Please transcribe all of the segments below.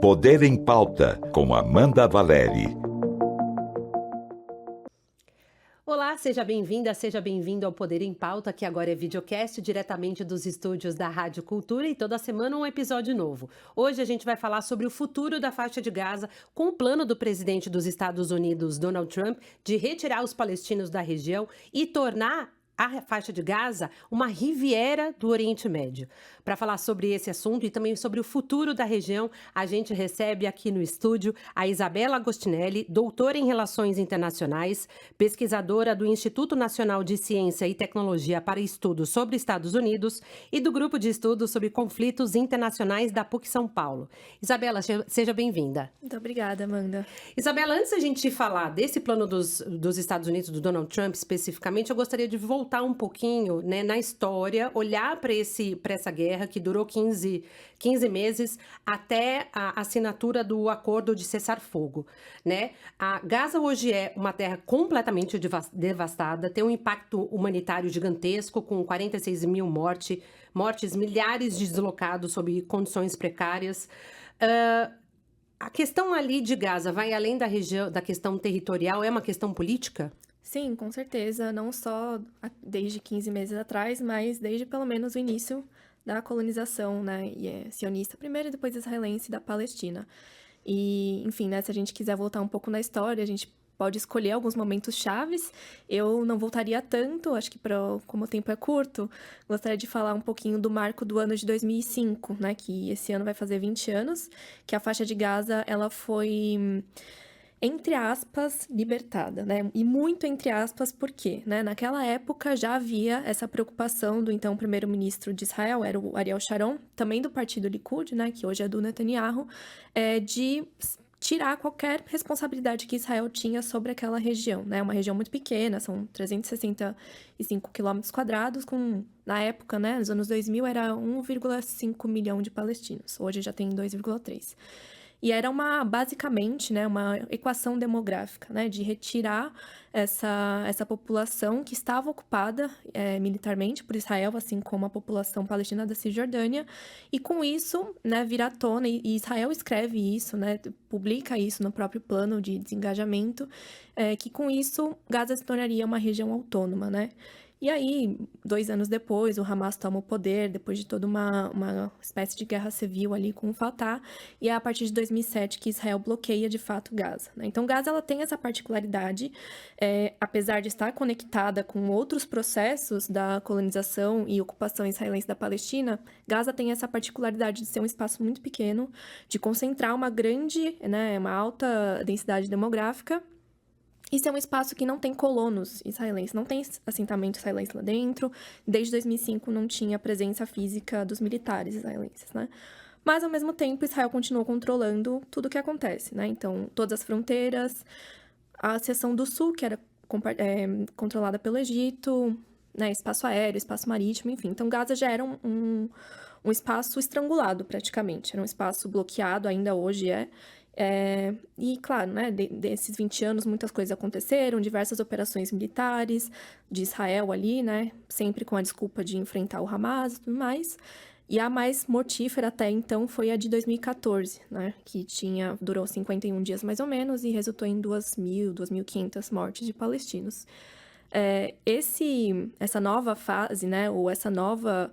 Poder em Pauta, com Amanda Valeri. Olá, seja bem-vinda, seja bem-vindo ao Poder em Pauta, que agora é videocast diretamente dos estúdios da Rádio Cultura e toda semana um episódio novo. Hoje a gente vai falar sobre o futuro da faixa de Gaza com o plano do presidente dos Estados Unidos, Donald Trump, de retirar os palestinos da região e tornar a faixa de Gaza uma Riviera do Oriente Médio. Para falar sobre esse assunto e também sobre o futuro da região, a gente recebe aqui no estúdio a Isabela Agostinelli, doutora em Relações Internacionais, pesquisadora do Instituto Nacional de Ciência e Tecnologia para Estudos sobre Estados Unidos e do Grupo de Estudos sobre Conflitos Internacionais da PUC São Paulo. Isabela, seja bem-vinda. Muito obrigada, Amanda. Isabela, antes da gente falar desse plano dos Estados Unidos, do Donald Trump especificamente, eu gostaria de voltar um pouquinho, né, na história, olhar para essa guerra que durou 15 meses até a assinatura do acordo de cessar-fogo, né? A Gaza hoje é uma terra completamente devastada, tem um impacto humanitário gigantesco, com 46 mil mortes, milhares de deslocados sob condições precárias. A questão ali de Gaza vai além da região, da questão territorial, é uma questão política? Sim, com certeza, não só desde 15 meses atrás, mas desde pelo menos o início da colonização, né, sionista primeiro e depois israelense da Palestina. E, enfim, né, se a gente quiser voltar um pouco na história, a gente pode escolher alguns momentos chaves. Eu não voltaria tanto, acho que como o tempo é curto, gostaria de falar um pouquinho do marco do ano de 2005, né, que esse ano vai fazer 20 anos, que a faixa de Gaza, ela foi, entre aspas, libertada, né? E muito entre aspas, por quê? Né? Naquela época já havia essa preocupação do então primeiro-ministro de Israel, era o Ariel Sharon, também do partido Likud, né, que hoje é do Netanyahu, de tirar qualquer responsabilidade que Israel tinha sobre aquela região, né? Uma região muito pequena, são 365 quilômetros quadrados, na época, né, nos anos 2000, era 1,5 milhão de palestinos. Hoje já tem 2,3. E era basicamente, né, uma equação demográfica, né, de retirar essa população que estava ocupada militarmente por Israel, assim como a população palestina da Cisjordânia, e com isso, né, vir à tona, e Israel escreve isso, né, publica isso no próprio plano de desengajamento, que com isso Gaza se tornaria uma região autônoma, né. E aí, 2 anos depois, o Hamas toma o poder, depois de toda uma espécie de guerra civil ali com o Fatah, e é a partir de 2007 que Israel bloqueia, de fato, Gaza, né? Então, Gaza ela tem essa particularidade, apesar de estar conectada com outros processos da colonização e ocupação israelense da Palestina, Gaza tem essa particularidade de ser um espaço muito pequeno, de concentrar uma grande, né, uma alta densidade demográfica, e ser um espaço que não tem colonos israelenses, não tem assentamento israelense lá dentro. Desde 2005 não tinha presença física dos militares israelenses, né? Mas, ao mesmo tempo, Israel continuou controlando tudo o que acontece, né? Então, todas as fronteiras, a seção do sul, que era controlada pelo Egito, né? Espaço aéreo, espaço marítimo, enfim. Então, Gaza já era um espaço estrangulado, praticamente. Era um espaço bloqueado, ainda hoje é. E, claro, né, desses 20 anos muitas coisas aconteceram, diversas operações militares de Israel ali, né, sempre com a desculpa de enfrentar o Hamas e tudo mais. E a mais mortífera até então foi a de 2014, né, que durou 51 dias mais ou menos e resultou em 2.500 mortes de palestinos. Essa nova fase, né, ou essa nova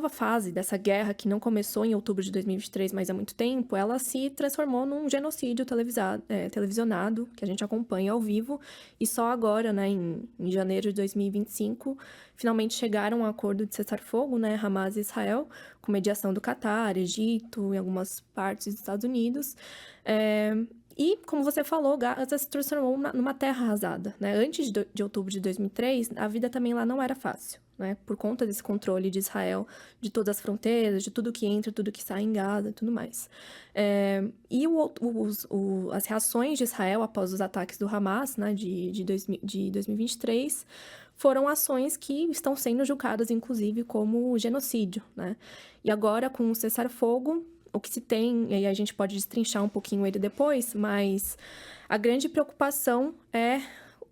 fase dessa guerra que não começou em outubro de 2023, mas há muito tempo, ela se transformou num genocídio televisionado, que a gente acompanha ao vivo, e só agora, né, em janeiro de 2025, finalmente chegaram a um acordo de cessar-fogo, né, Hamas e Israel, com mediação do Catar, Egito e algumas partes dos Estados Unidos. E, como você falou, Gaza se transformou numa terra arrasada, né? Antes de outubro de 2003, a vida também lá não era fácil, né? Por conta desse controle de Israel, de todas as fronteiras, de tudo que entra, tudo que sai em Gaza e tudo mais. E as reações de Israel após os ataques do Hamas, né, de 2023, foram ações que estão sendo julgadas, inclusive, como genocídio, né? E agora, com o cessar-fogo, o que se tem, e aí a gente pode destrinchar um pouquinho ele depois, mas a grande preocupação é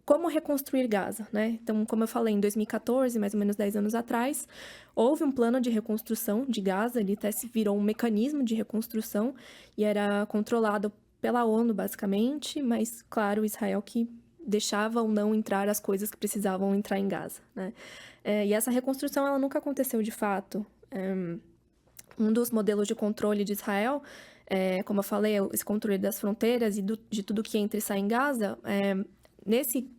como reconstruir Gaza, né? Então, como eu falei, em 2014, mais ou menos 10 anos atrás, houve um plano de reconstrução de Gaza, ele até se virou um mecanismo de reconstrução e era controlado pela ONU, basicamente, mas, claro, Israel que deixava ou não entrar as coisas que precisavam entrar em Gaza, né? E essa reconstrução, ela nunca aconteceu de fato. Um dos modelos de controle de Israel, como eu falei, esse controle das fronteiras e de tudo que entra e sai em Gaza, nesse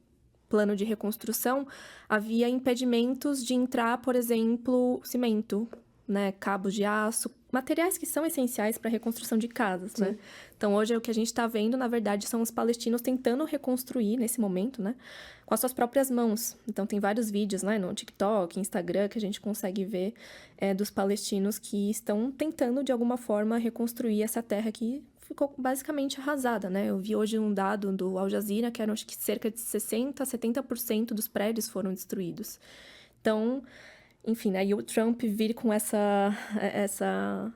plano de reconstrução, havia impedimentos de entrar, por exemplo, cimento, né, cabos de aço, materiais que são essenciais para a reconstrução de casas, né? Então, hoje, o que a gente está vendo, na verdade, são os palestinos tentando reconstruir, nesse momento, né, com as suas próprias mãos. Então, tem vários vídeos, né, no TikTok, Instagram, que a gente consegue ver dos palestinos que estão tentando, de alguma forma, reconstruir essa terra que ficou basicamente arrasada, né? Eu vi hoje um dado do Al Jazeera, que eram, acho que, cerca de 60% a 70% dos prédios foram destruídos. Então, enfim, né? E o Trump vir com essa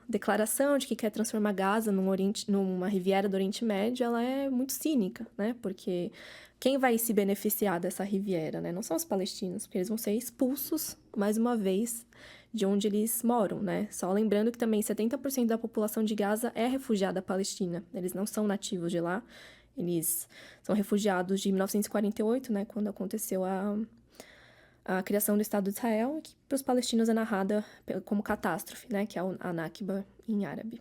declaração de que quer transformar Gaza numa Riviera do Oriente Médio, ela é muito cínica, né? Porque quem vai se beneficiar dessa Riviera, né? Não são os palestinos, porque eles vão ser expulsos, mais uma vez, de onde eles moram, né? Só lembrando que também 70% da população de Gaza é refugiada palestina. Eles não são nativos de lá. Eles são refugiados de 1948, né? Quando aconteceu a criação do Estado de Israel, que para os palestinos é narrada como catástrofe, né? Que é a Nakba em árabe.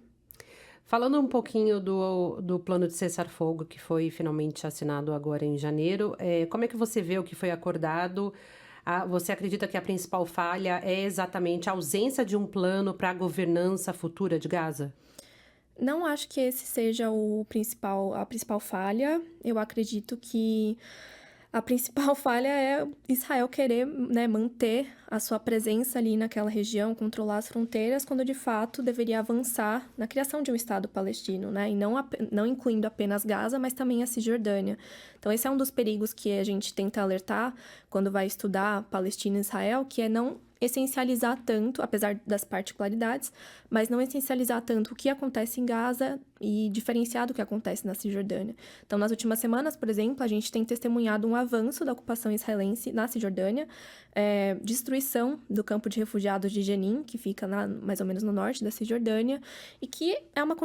Falando um pouquinho do plano de cessar-fogo que foi finalmente assinado agora em janeiro, como é que você vê o que foi acordado? Você acredita que a principal falha é exatamente a ausência de um plano para a governança futura de Gaza? Não acho que esse seja a principal falha. Eu acredito que a principal falha é Israel querer, né, manter a sua presença ali naquela região, controlar as fronteiras, quando de fato deveria avançar na criação de um Estado palestino, né? E não incluindo apenas Gaza, mas também a Cisjordânia. Então, esse é um dos perigos que a gente tenta alertar quando vai estudar Palestina e Israel, que é não essencializar tanto, apesar das particularidades, mas não essencializar tanto o que acontece em Gaza e diferenciar do que acontece na Cisjordânia. Então, nas últimas semanas, por exemplo, a gente tem testemunhado um avanço da ocupação israelense na Cisjordânia, destruição do campo de refugiados de Jenin, que fica mais ou menos no norte da Cisjordânia, e que é uma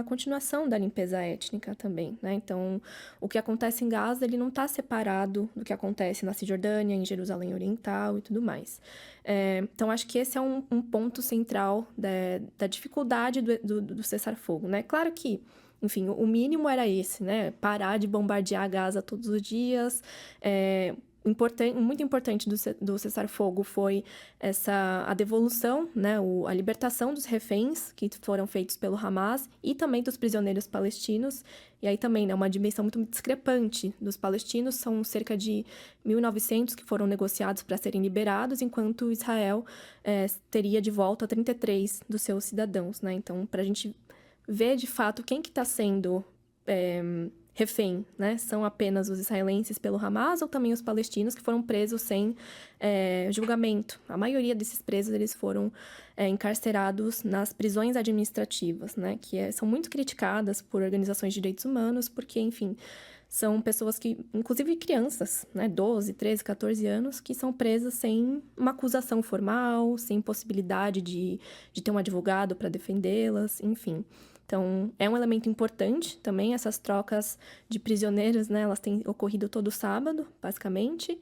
continuação da limpeza étnica também, né? Então, o que acontece em Gaza, ele não está separado do que acontece na Cisjordânia, em Jerusalém Oriental e tudo mais. Então, acho que esse é um ponto central da dificuldade do cessar-fogo, né? Claro que, enfim, o mínimo era esse, né? Parar de bombardear Gaza todos os dias. Muito importante do cessar-fogo foi a devolução, né? A libertação dos reféns que foram feitos pelo Hamas e também dos prisioneiros palestinos. E aí também, né, uma dimensão muito discrepante dos palestinos, são cerca de 1.900 que foram negociados para serem liberados, enquanto Israel teria de volta 33 dos seus cidadãos, né? Então, para a gente ver de fato quem que está sendo refém, né? São apenas os israelenses pelo Hamas ou também os palestinos que foram presos sem julgamento. A maioria desses presos, eles foram encarcerados nas prisões administrativas, né? Que são muito criticadas por organizações de direitos humanos, porque, enfim, são pessoas que, inclusive crianças, né? 12, 13, 14 anos, que são presas sem uma acusação formal, sem possibilidade de ter um advogado para defendê-las, enfim. Então, é um elemento importante também, essas trocas de prisioneiros, né? Elas têm ocorrido todo sábado, basicamente.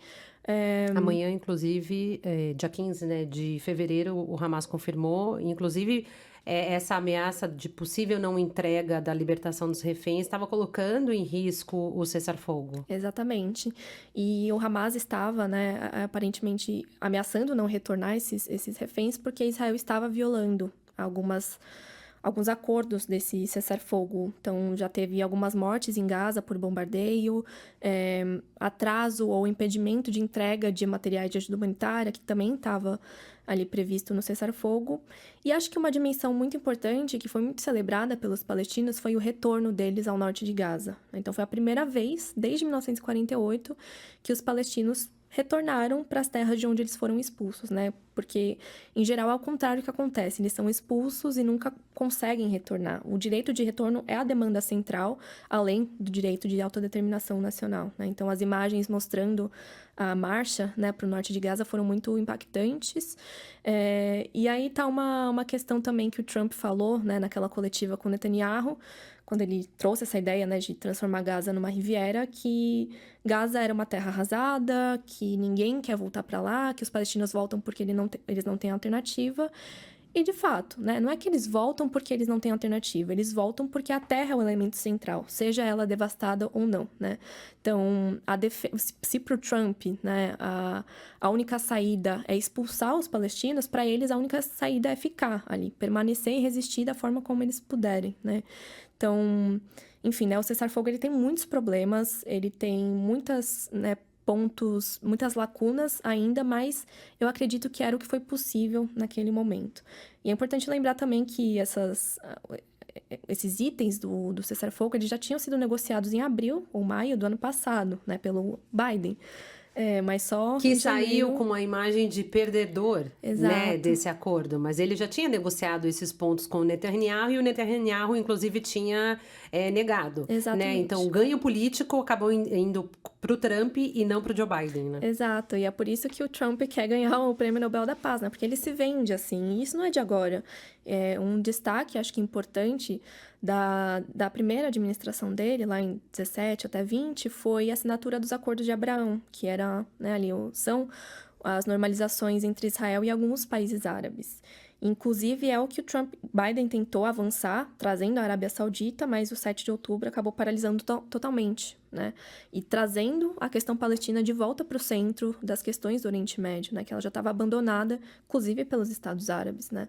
Amanhã, inclusive, dia 15, né, de fevereiro, o Hamas confirmou, inclusive, essa ameaça de possível não entrega da libertação dos reféns estava colocando em risco o cessar-fogo. Exatamente. E o Hamas estava, né, aparentemente ameaçando não retornar esses reféns porque Israel estava violando alguns acordos desse cessar-fogo. Então, já teve algumas mortes em Gaza por bombardeio, atraso ou impedimento de entrega de materiais de ajuda humanitária, que também estava ali previsto no cessar-fogo. E acho que uma dimensão muito importante, que foi muito celebrada pelos palestinos, foi o retorno deles ao norte de Gaza. Então, foi a primeira vez, desde 1948, que os palestinos retornaram para as terras de onde eles foram expulsos, né? porque, em geral, é o contrário que acontece. Eles são expulsos e nunca conseguem retornar. O direito de retorno é a demanda central, além do direito de autodeterminação nacional, né? Então, as imagens mostrando a marcha, né, para o norte de Gaza foram muito impactantes. E aí tá uma questão também que o Trump falou, né, naquela coletiva com o Netanyahu, quando ele trouxe essa ideia, né, de transformar Gaza numa Riviera, que Gaza era uma terra arrasada, que ninguém quer voltar para lá, que os palestinos voltam porque eles não têm alternativa. E, de fato, né, não é que eles voltam porque eles não têm alternativa, eles voltam porque a terra é o elemento central, seja ela devastada ou não, né? Então, se para o Trump, né, a única saída é expulsar os palestinos, para eles a única saída é ficar ali, permanecer e resistir da forma como eles puderem, né? Então, enfim, né, o cessar-fogo ele tem muitos problemas, ele tem muitas, né, pontos, muitas lacunas ainda, mas eu acredito que era o que foi possível naquele momento. E é importante lembrar também que esses itens do cessar-fogo eles já tinham sido negociados em abril ou maio do ano passado, né, pelo Biden. Mas só Que em saiu janeiro... com uma imagem de perdedor, né, Exato. desse acordo. Mas ele já tinha negociado esses pontos com o Netanyahu e o Netanyahu, inclusive, tinha negado. Né? Exatamente. Então, o ganho político acabou indo para o Trump e não para o Joe Biden, né? Exato, e é por isso que o Trump quer ganhar o Prêmio Nobel da Paz, né? Porque ele se vende assim, e isso não é de agora. É um destaque, acho que importante, da primeira administração dele, lá em 17 até 20, foi a assinatura dos Acordos de Abraão, que era, né, ali, são as normalizações entre Israel e alguns países árabes. Inclusive, é o que o Biden tentou avançar, trazendo a Arábia Saudita, mas o 7 de outubro acabou paralisando totalmente, né? E trazendo a questão palestina de volta para o centro das questões do Oriente Médio, né? Que ela já estava abandonada, inclusive pelos Estados Árabes, né?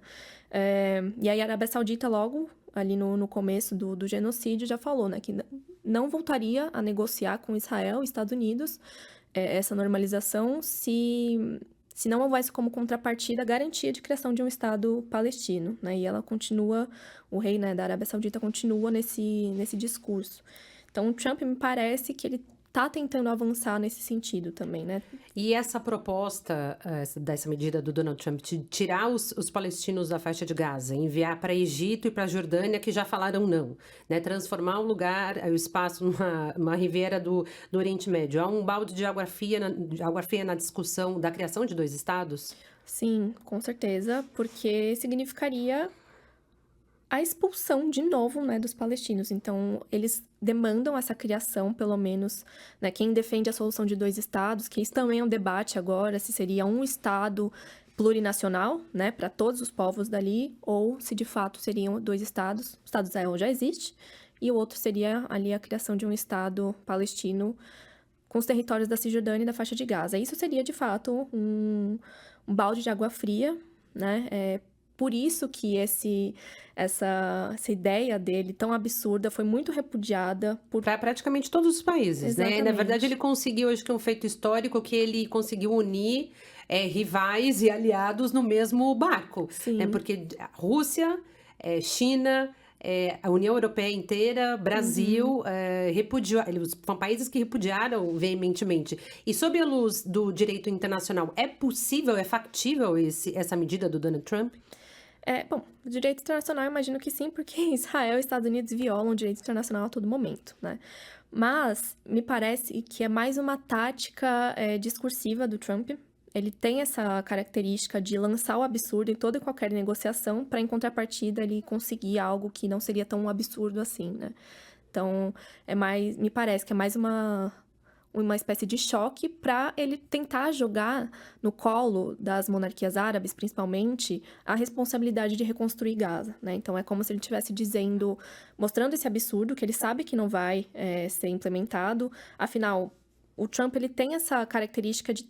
E aí a Arábia Saudita, logo ali no começo do genocídio, já falou, né? Que não voltaria a negociar com Israel e Estados Unidos essa normalização se não houvesse como contrapartida a garantia de criação de um Estado palestino, né? E ela continua, o rei, né, da Arábia Saudita continua nesse discurso. Então, o Trump me parece que ele está tentando avançar nesse sentido também, né? E essa proposta dessa medida do Donald Trump de tirar os palestinos da faixa de Gaza, enviar para Egito e para Jordânia, que já falaram não, né? Transformar o espaço numa riviera do Oriente Médio. Há um balde de água fria na discussão da criação de 2 estados? Sim, com certeza, porque significaria a expulsão de novo, né, dos palestinos. Então, eles demandam essa criação, pelo menos, né, quem defende a solução de 2 estados, que isso também é um debate agora, se seria um estado plurinacional, né, para todos os povos dali, ou se de fato seriam 2 estados. O Estado de Israel já existe, e o outro seria ali a criação de um estado palestino com os territórios da Cisjordânia e da faixa de Gaza. Isso seria, de fato, um balde de água fria, né, por isso que essa ideia dele tão absurda foi muito repudiada para praticamente todos os países, né? Na verdade, ele Exatamente. conseguiu, acho que um feito histórico, que ele conseguiu unir rivais e aliados no mesmo barco, né? Sim. Porque a Rússia, China, a União Europeia inteira, Brasil, são países que repudiaram veementemente. E sob a luz do direito internacional, é possível, é factível essa medida do Donald Trump? Bom, o direito internacional eu imagino que sim, porque Israel e Estados Unidos violam o direito internacional a todo momento, né? Mas me parece que é mais uma tática discursiva do Trump. Ele tem essa característica de lançar o absurdo em toda e qualquer negociação para, em contrapartida, ele conseguir algo que não seria tão absurdo assim, né? Então, me parece que é mais uma espécie de choque para ele tentar jogar no colo das monarquias árabes, principalmente, a responsabilidade de reconstruir Gaza, né? Então, é como se ele estivesse dizendo, mostrando esse absurdo, que ele sabe que não vai ser implementado. Afinal, o Trump ele tem essa característica de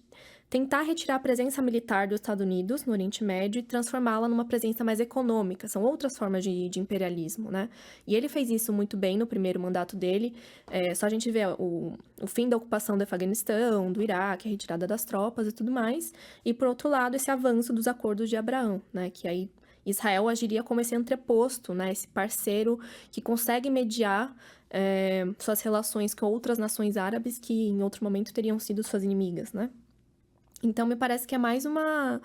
tentar retirar a presença militar dos Estados Unidos no Oriente Médio e transformá-la numa presença mais econômica. São outras formas de imperialismo, né? E ele fez isso muito bem no primeiro mandato dele. Só a gente vê o fim da ocupação do Afeganistão, do Iraque, a retirada das tropas e tudo mais. E, por outro lado, esse avanço dos Acordos de Abraão, né? Que aí Israel agiria como esse entreposto, né? Esse parceiro que consegue mediar suas relações com outras nações árabes que, em outro momento, teriam sido suas inimigas, né? Então, me parece que é mais uma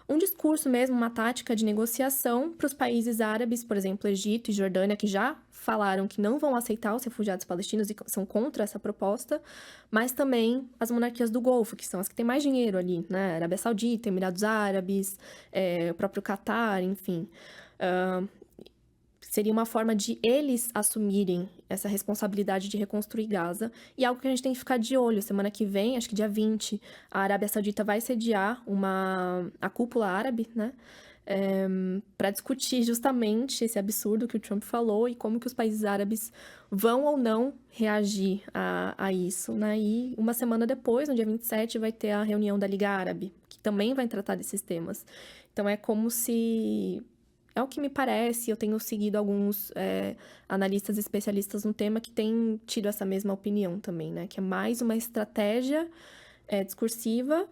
um discurso mesmo, uma tática de negociação para os países árabes, por exemplo, Egito e Jordânia, que já falaram que não vão aceitar os refugiados palestinos e são contra essa proposta, mas também as monarquias do Golfo, que são as que têm mais dinheiro ali, né? Arábia Saudita, Emirados Árabes, o próprio Catar, enfim. Seria uma forma de eles assumirem essa responsabilidade de reconstruir Gaza. E algo que a gente tem que ficar de olho. Semana que vem, acho que dia 20, a Arábia Saudita vai sediar a cúpula árabe, né? Para discutir justamente esse absurdo que o Trump falou e como que os países árabes vão ou não reagir a isso, né? E uma semana depois, no dia 27, vai ter a reunião da Liga Árabe, que também vai tratar desses temas. Então, é como se... É o que me parece, eu tenho seguido alguns analistas especialistas no tema que têm tido essa mesma opinião também, né? Que é mais uma estratégia discursiva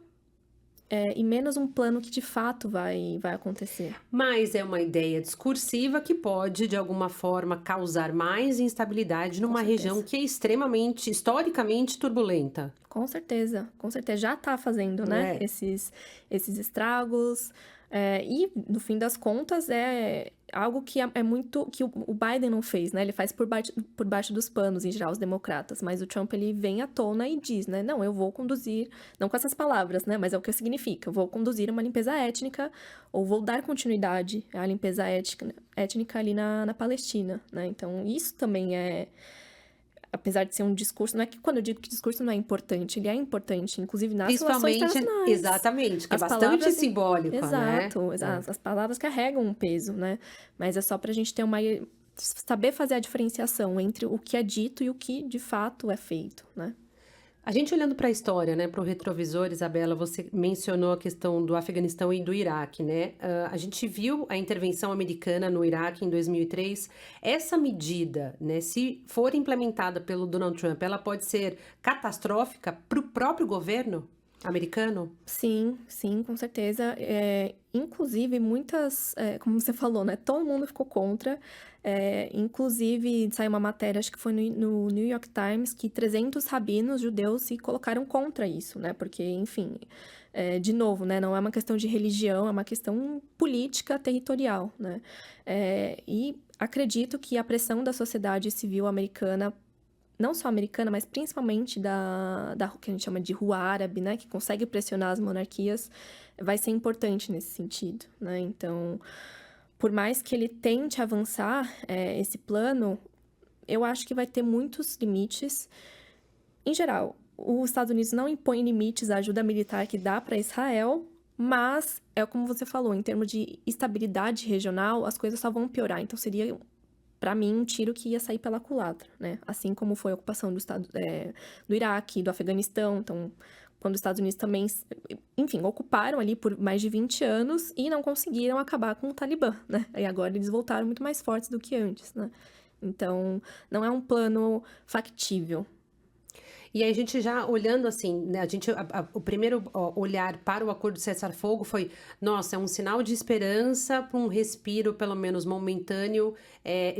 e menos um plano que de fato vai acontecer. Mas é uma ideia discursiva que pode, de alguma forma, causar mais instabilidade numa região que é extremamente, historicamente turbulenta. Com certeza. Já está fazendo, né? Esses estragos... e, no fim das contas, é algo que é muito... que o Biden não fez, né? Ele faz por baixo dos panos, em geral, os democratas. Mas o Trump, ele vem à tona e diz, né? Não, eu vou conduzir... Não com essas palavras, né? Mas é o que significa. Eu vou conduzir uma limpeza étnica ou vou dar continuidade à limpeza étnica ali na Palestina, né? Então, isso também é... Apesar de ser um discurso, não é que quando eu digo que discurso não é importante, ele é importante, inclusive nas relações internacionais. Exatamente, que é bastante simbólico, exato, né? As palavras carregam um peso, né? Mas é só pra gente ter saber fazer a diferenciação entre o que é dito e o que de fato é feito, né? A gente olhando para a história, né, para o retrovisor, Isabela, você mencionou a questão do Afeganistão e do Iraque, né? A gente viu a intervenção americana no Iraque em 2003. Essa medida, né, se for implementada pelo Donald Trump, ela pode ser catastrófica para o próprio governo americano? Sim, com certeza. Inclusive, muitas, como você falou, né? Todo mundo ficou contra. Inclusive, saiu uma matéria, acho que foi no New York Times, que 300 rabinos judeus se colocaram contra isso, né? Porque, enfim, de novo, né? Não é uma questão de religião, é uma questão política territorial, né? E acredito que a pressão da sociedade civil americana, não só americana, mas principalmente da que a gente chama de rua árabe, né? Que consegue pressionar as monarquias, vai ser importante nesse sentido, né? Então, por mais que ele tente avançar esse plano, eu acho que vai ter muitos limites. Em geral, os Estados Unidos não impõem limites à ajuda militar que dá para Israel, mas, como você falou, em termos de estabilidade regional, as coisas só vão piorar. Então, seria, para mim, um tiro que ia sair pela culatra, né? Assim como foi a ocupação do Iraque, do Afeganistão. Então, quando os Estados Unidos também, enfim, ocuparam ali por mais de 20 anos e não conseguiram acabar com o Talibã, né? E agora eles voltaram muito mais fortes do que antes, né? Então, não é um plano factível. E aí a gente já olhando assim, né, o primeiro olhar para o acordo de cessar-fogo foi, nossa, é um sinal de esperança para um respiro, pelo menos momentâneo,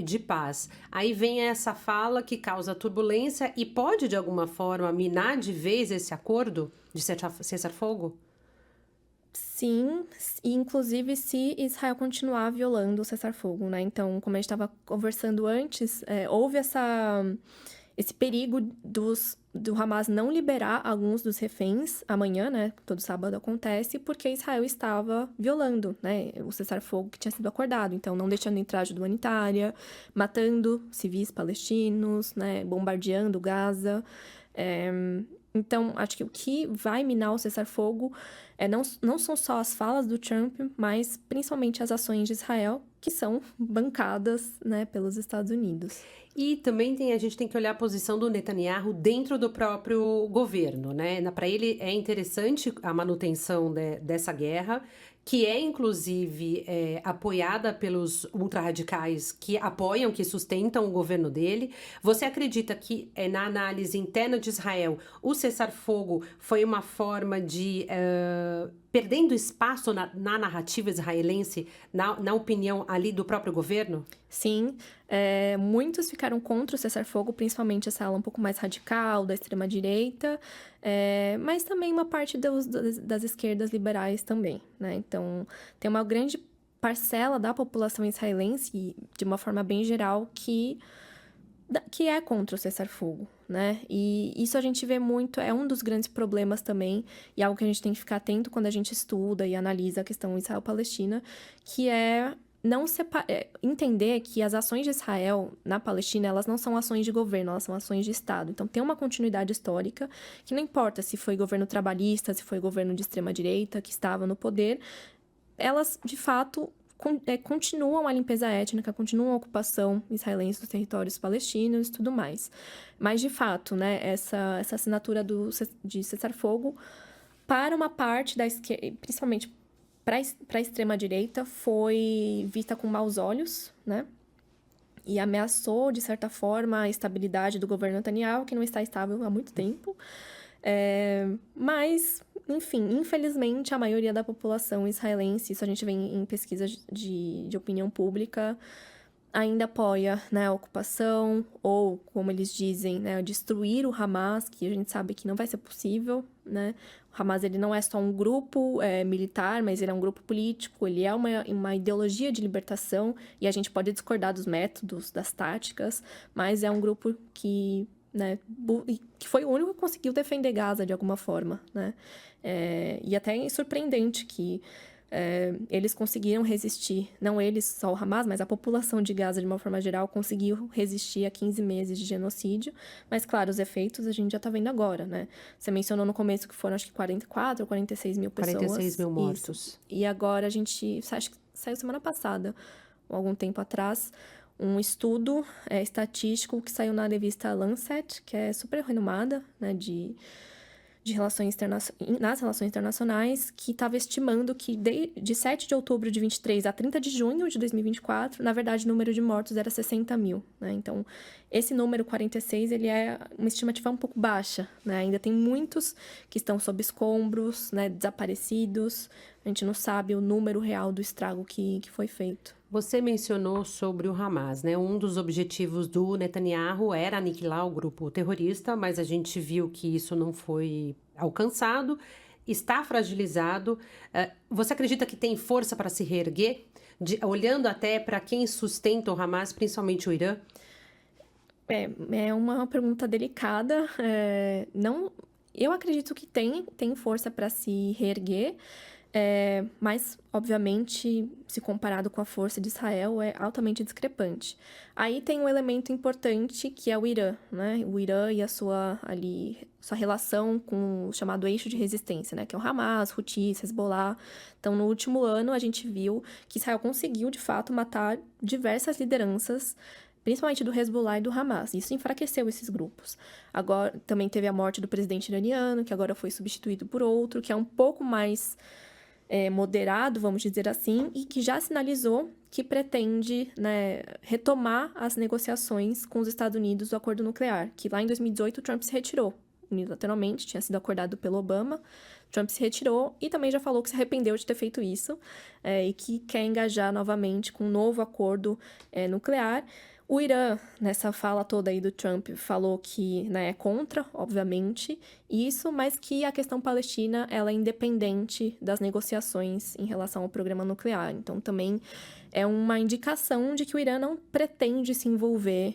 de paz. Aí vem essa fala que causa turbulência e pode, de alguma forma, minar de vez esse acordo de cessar-fogo? Sim, inclusive se Israel continuar violando o cessar-fogo, né? Então, como a gente estava conversando antes, houve esse perigo do Hamas não liberar alguns dos reféns amanhã, né? Todo sábado acontece, porque Israel estava violando, né? O cessar-fogo que tinha sido acordado. Então, não deixando entrar ajuda humanitária, matando civis palestinos, né? Bombardeando Gaza. Então, acho que o que vai minar o cessar-fogo não são só as falas do Trump, mas principalmente as ações de Israel, que são bancadas, né, pelos Estados Unidos. E também a gente tem que olhar a posição do Netanyahu dentro do próprio governo, né? Para ele é interessante a manutenção dessa guerra, que é, inclusive, apoiada pelos ultrarradicais que apoiam, que sustentam o governo dele. Você acredita que, na análise interna de Israel, o cessar-fogo foi uma forma de perdendo espaço na narrativa israelense, na opinião ali do próprio governo? Sim, muitos ficaram contra o cessar-fogo, principalmente essa ala um pouco mais radical, da extrema-direita, mas também uma parte das esquerdas liberais também, né? Então, tem uma grande parcela da população israelense, de uma forma bem geral, que é contra o cessar-fogo, né? E isso a gente vê muito, é um dos grandes problemas também, e algo que a gente tem que ficar atento quando a gente estuda e analisa a questão Israel-Palestina, que é entender que as ações de Israel na Palestina, elas não são ações de governo, elas são ações de Estado. Então, tem uma continuidade histórica, que não importa se foi governo trabalhista, se foi governo de extrema-direita que estava no poder, elas, de fato, continuam a limpeza étnica, continuam a ocupação israelense dos territórios palestinos e tudo mais. Mas, de fato, né, essa assinatura de cessar-fogo para uma parte da esquerda, principalmente para a extrema-direita, foi vista com maus olhos, né? E ameaçou, de certa forma, a estabilidade do governo Netanyahu, que não está estável há muito tempo. Mas, enfim, infelizmente, a maioria da população israelense, isso a gente vê em pesquisas de opinião pública, ainda apoia, né, a ocupação, ou, como eles dizem, né, destruir o Hamas, que a gente sabe que não vai ser possível, né? O Hamas, ele não é só um grupo militar, mas ele é um grupo político, ele é uma ideologia de libertação, e a gente pode discordar dos métodos, das táticas, mas é um grupo que, né, que foi o único que conseguiu defender Gaza de alguma forma, né? E até é surpreendente que eles conseguiram resistir, não eles, só o Hamas, mas a população de Gaza, de uma forma geral, conseguiu resistir a 15 meses de genocídio. Mas, claro, os efeitos a gente já tá vendo agora, né? Você mencionou no começo que foram, acho que 44 ou 46 mil pessoas. 46 mil mortos. Isso. E agora acho que saiu semana passada, ou algum tempo atrás, um estudo estatístico que saiu na revista Lancet, que é super renomada, né, nas relações internacionais, que estava estimando que de 7 de outubro de 23 a 30 de junho de 2024, na verdade, o número de mortos era 60 mil, né? Então, esse número 46, ele é uma estimativa um pouco baixa, né? Ainda tem muitos que estão sob escombros, né, desaparecidos. A gente não sabe o número real do estrago que foi feito. Você mencionou sobre o Hamas, né? Um dos objetivos do Netanyahu era aniquilar o grupo terrorista, mas a gente viu que isso não foi alcançado, está fragilizado. Você acredita que tem força para se reerguer? Olhando até para quem sustenta o Hamas, principalmente o Irã? É uma pergunta delicada. Eu acredito que tem força para se reerguer. Mas, obviamente, se comparado com a força de Israel, é altamente discrepante. Aí tem um elemento importante, que é o Irã, né? O Irã e a sua relação com o chamado eixo de resistência, né? Que é o Hamas, Houthis, Hezbollah. Então, no último ano, a gente viu que Israel conseguiu, de fato, matar diversas lideranças, principalmente do Hezbollah e do Hamas. Isso enfraqueceu esses grupos. Agora, também teve a morte do presidente iraniano, que agora foi substituído por outro, que é um pouco mais moderado, vamos dizer assim, e que já sinalizou que pretende, né, retomar as negociações com os Estados Unidos do acordo nuclear, que lá em 2018 o Trump se retirou unilateralmente, tinha sido acordado pelo Obama. Trump se retirou e também já falou que se arrependeu de ter feito isso e que quer engajar novamente com um novo acordo nuclear. O Irã, nessa fala toda aí do Trump, falou que, né, é contra, obviamente, isso, mas que a questão palestina ela é independente das negociações em relação ao programa nuclear. Então, também é uma indicação de que o Irã não pretende se envolver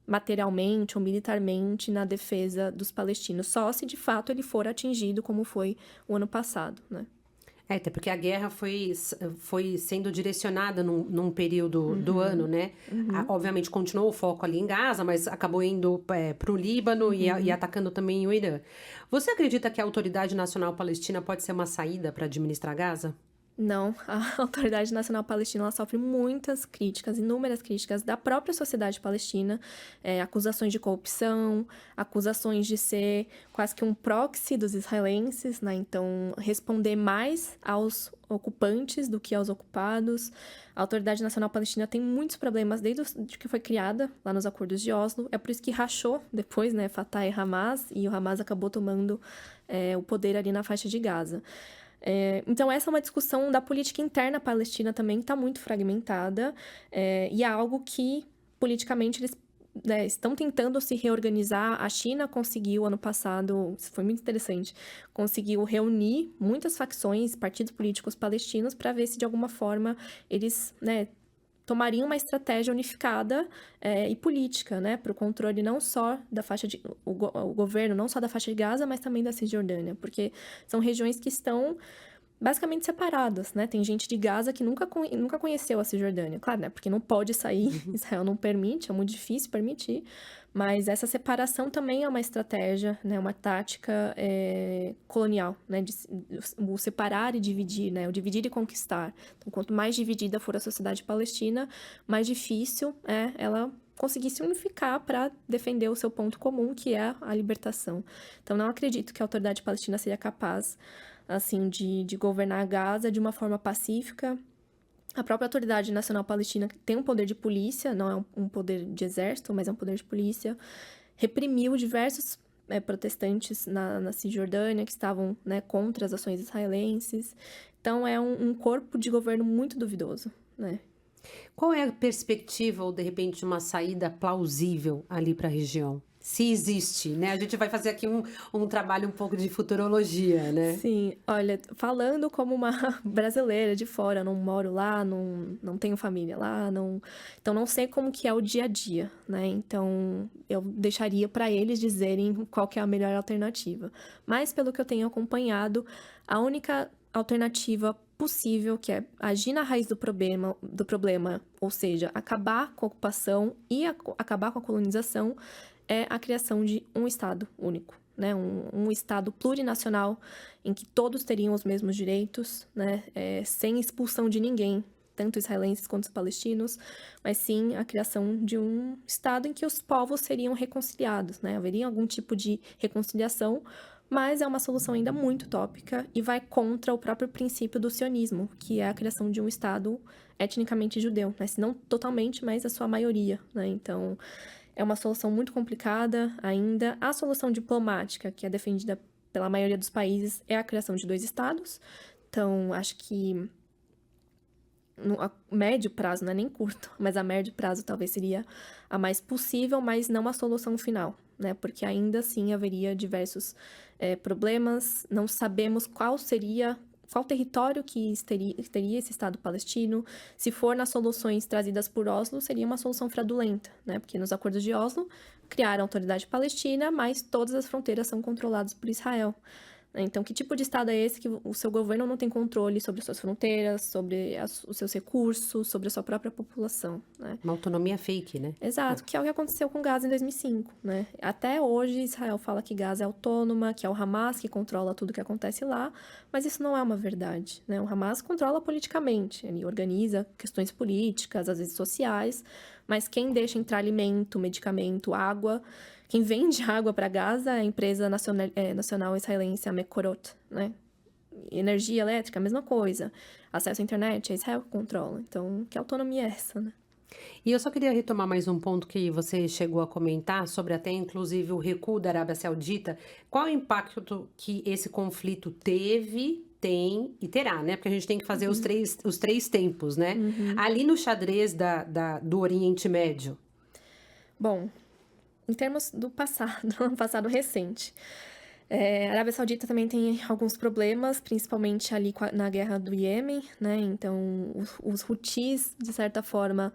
materialmente ou militarmente na defesa dos palestinos, só se de fato ele for atingido, como foi o ano passado, né? Até porque a guerra foi sendo direcionada num período do ano, né? Obviamente, continuou o foco ali em Gaza, mas acabou indo para o Líbano e atacando também o Irã. Você acredita que a Autoridade Nacional Palestina pode ser uma saída para administrar Gaza? Não, a Autoridade Nacional Palestina ela sofre muitas críticas, inúmeras críticas da própria sociedade palestina, acusações de corrupção, acusações de ser quase que um proxy dos israelenses, né? Então, responder mais aos ocupantes do que aos ocupados. A Autoridade Nacional Palestina tem muitos problemas desde que foi criada lá nos Acordos de Oslo. É por isso que rachou depois, né, Fatah e Hamas, e o Hamas acabou tomando o poder ali na faixa de Gaza. Então, essa é uma discussão da política interna palestina também, que está muito fragmentada, e é algo que, politicamente, eles estão tentando se reorganizar. A China conseguiu, ano passado, isso foi muito interessante, conseguiu reunir muitas facções, partidos políticos palestinos, para ver se, de alguma forma, eles tomariam uma estratégia unificada e política, para o controle não só da faixa de... o governo não só da faixa de Gaza, mas também da Cisjordânia, porque são regiões que estão basicamente separadas, né? Tem gente de Gaza que nunca conheceu a Cisjordânia. Claro, né? Porque não pode sair, Israel não permite, é muito difícil permitir. Mas essa separação também é uma estratégia, né? Uma tática colonial, né? O separar e dividir, né? O dividir e conquistar. Então, quanto mais dividida for a sociedade palestina, mais difícil é ela conseguir se unificar para defender o seu ponto comum, que é a libertação. Então, não acredito que a autoridade palestina seja capaz assim, de governar Gaza de uma forma pacífica. A própria Autoridade Nacional Palestina tem um poder de polícia, não é um poder de exército, mas é um poder de polícia, reprimiu diversos protestantes na Cisjordânia que estavam contra as ações israelenses. Então, é um corpo de governo muito duvidoso, né? Qual é a perspectiva, ou de repente uma saída plausível ali para a região? Se existe, né? A gente vai fazer aqui um trabalho um pouco de futurologia, né? Sim, olha, falando como uma brasileira de fora, não moro lá, não tenho família lá, então não sei como que é o dia a dia, né? Então eu deixaria para eles dizerem qual que é a melhor alternativa. Mas pelo que eu tenho acompanhado, a única alternativa possível, que é agir na raiz do problema, ou seja, acabar com a ocupação e acabar com a colonização, é a criação de um Estado único, né? Um Estado plurinacional em que todos teriam os mesmos direitos, né? Sem expulsão de ninguém, tanto israelenses quanto os palestinos, mas sim a criação de um Estado em que os povos seriam reconciliados, né? Haveria algum tipo de reconciliação, mas é uma solução ainda muito utópica e vai contra o próprio princípio do sionismo, que é a criação de um Estado etnicamente judeu, né? Se não totalmente, mas a sua maioria, né? Então, é uma solução muito complicada ainda. A solução diplomática, que é defendida pela maioria dos países, é a criação de 2 estados. Então, acho que a médio prazo, não é nem curto, mas a médio prazo talvez seria a mais possível, mas não a solução final, né? Porque ainda assim haveria diversos problemas. Não sabemos qual território que teria esse Estado palestino. Se for nas soluções trazidas por Oslo, seria uma solução fraudulenta, né? Porque nos acordos de Oslo, criaram a autoridade palestina, mas todas as fronteiras são controladas por Israel. Então, que tipo de Estado é esse que o seu governo não tem controle sobre as suas fronteiras, sobre os seus recursos, sobre a sua própria população, né? Uma autonomia fake, né? Exato, que é o que aconteceu com Gaza em 2005, né? Até hoje, Israel fala que Gaza é autônoma, que é o Hamas que controla tudo que acontece lá, mas isso não é uma verdade, né? O Hamas controla politicamente, ele organiza questões políticas, às vezes sociais, mas quem deixa entrar alimento, medicamento, água... Quem vende água para Gaza é a empresa nacional israelense, a Mekorot, né? Energia elétrica, a mesma coisa. Acesso à internet, é Israel que controla. Então, que autonomia é essa, né? E eu só queria retomar mais um ponto que você chegou a comentar, sobre até inclusive o recuo da Arábia Saudita. Qual o impacto que esse conflito teve, tem e terá, né? Porque a gente tem que fazer os três tempos, né? Ali no xadrez do Oriente Médio. Bom, em termos do passado, um passado recente, a Arábia Saudita também tem alguns problemas, principalmente ali na guerra do Iêmen, né? Então, os Houthis, de certa forma,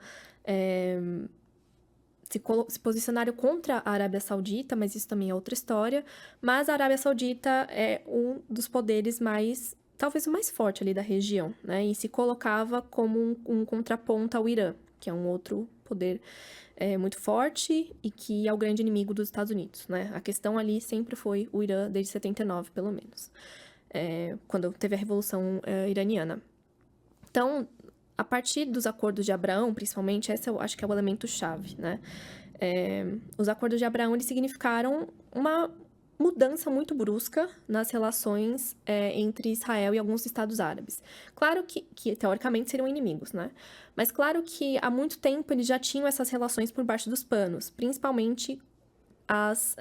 se posicionaram contra a Arábia Saudita, mas isso também é outra história. Mas a Arábia Saudita é um dos poderes talvez o mais forte ali da região, né? E se colocava como um contraponto ao Irã, que é um outro poder muito forte e que é o grande inimigo dos Estados Unidos, né? A questão ali sempre foi o Irã, desde 79, pelo menos, quando teve a Revolução Iraniana. Então, a partir dos acordos de Abraão, principalmente, esse eu acho que é o elemento-chave, né? Os acordos de Abraão, eles significaram mudança muito brusca nas relações entre Israel e alguns estados árabes. Claro que teoricamente seriam inimigos, né? Mas claro que há muito tempo eles já tinham essas relações por baixo dos panos, principalmente as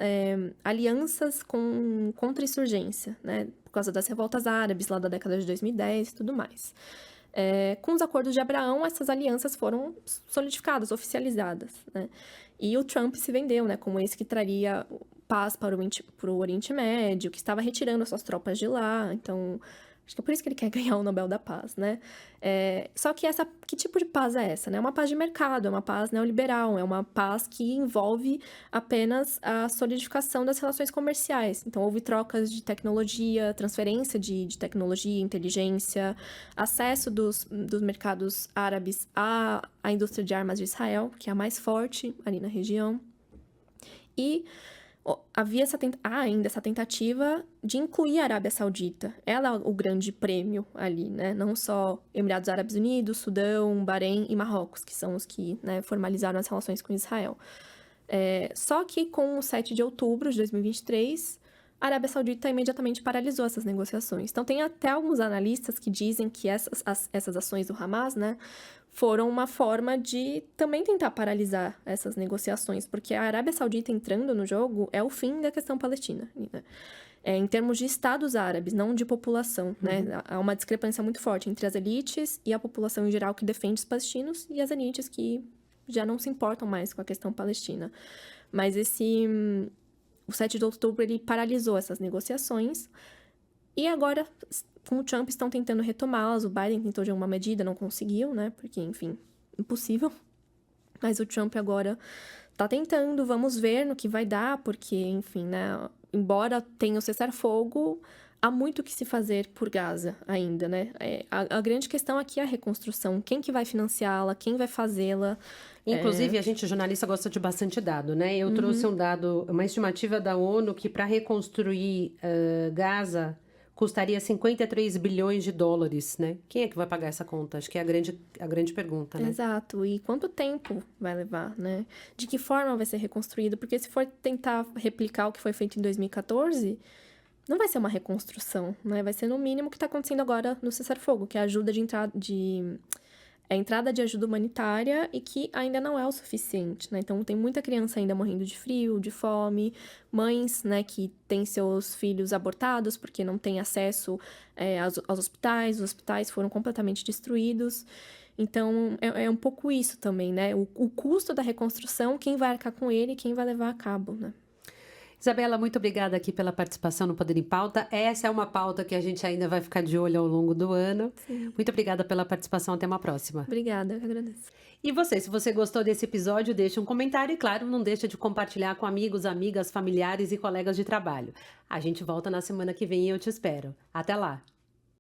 alianças com contra-insurgência, né? Por causa das revoltas árabes lá da década de 2010 e tudo mais. Com os acordos de Abraão, essas alianças foram solidificadas, oficializadas, né? E o Trump se vendeu, né, como esse que traria paz para o Oriente Médio, que estava retirando as suas tropas de lá. Então, acho que é por isso que ele quer ganhar o Nobel da Paz, né? Só que que tipo de paz é essa, né? É uma paz de mercado, é uma paz neoliberal, é uma paz que envolve apenas a solidificação das relações comerciais. Então, houve trocas de tecnologia, transferência de tecnologia, inteligência, acesso dos mercados árabes à indústria de armas de Israel, que é a mais forte ali na região. E havia ainda essa tentativa de incluir a Arábia Saudita. Ela é o grande prêmio ali, né? Não só Emirados Árabes Unidos, Sudão, Bahrein e Marrocos, que são os que, né, formalizaram as relações com Israel. Só que com o 7 de outubro de 2023, a Arábia Saudita imediatamente paralisou essas negociações. Então, tem até alguns analistas que dizem que essas ações do Hamas, né, foram uma forma de também tentar paralisar essas negociações, porque a Arábia Saudita entrando no jogo é o fim da questão palestina, né? Em termos de estados árabes, não de população, né? Há uma discrepância muito forte entre as elites e a população em geral que defende os palestinos e as elites que já não se importam mais com a questão palestina. Mas o 7 de outubro, ele paralisou essas negociações e agora, com o Trump, estão tentando retomá-las. O Biden tentou de alguma medida, não conseguiu, né? Porque, enfim, impossível. Mas o Trump agora tá tentando, vamos ver no que vai dar, porque, enfim, né? Embora tenha o cessar-fogo, há muito o que se fazer por Gaza ainda, né? A grande questão aqui é a reconstrução. Quem que vai financiá-la? Quem vai fazê-la? Inclusive, a gente, jornalista, gosta de bastante dado, né? Eu trouxe uma estimativa da ONU que para reconstruir Gaza custaria 53 bilhões de dólares, né? Quem é que vai pagar essa conta? Acho que é a grande pergunta, né? Exato. E quanto tempo vai levar, né? De que forma vai ser reconstruído? Porque se for tentar replicar o que foi feito em 2014, não vai ser uma reconstrução, né? Vai ser no mínimo o que está acontecendo agora no cessar-fogo, que é a ajuda a entrada de ajuda humanitária e que ainda não é o suficiente, né? Então, tem muita criança ainda morrendo de frio, de fome, mães, né, que têm seus filhos abortados porque não têm acesso aos hospitais, os hospitais foram completamente destruídos. Então, é um pouco isso também, né? O custo da reconstrução, quem vai arcar com ele e quem vai levar a cabo, né? Isabela, muito obrigada aqui pela participação no Poder em Pauta. Essa é uma pauta que a gente ainda vai ficar de olho ao longo do ano. Sim. Muito obrigada pela participação. Até uma próxima. Obrigada, eu que agradeço. E você, se você gostou desse episódio, deixa um comentário e, claro, não deixa de compartilhar com amigos, amigas, familiares e colegas de trabalho. A gente volta na semana que vem e eu te espero. Até lá!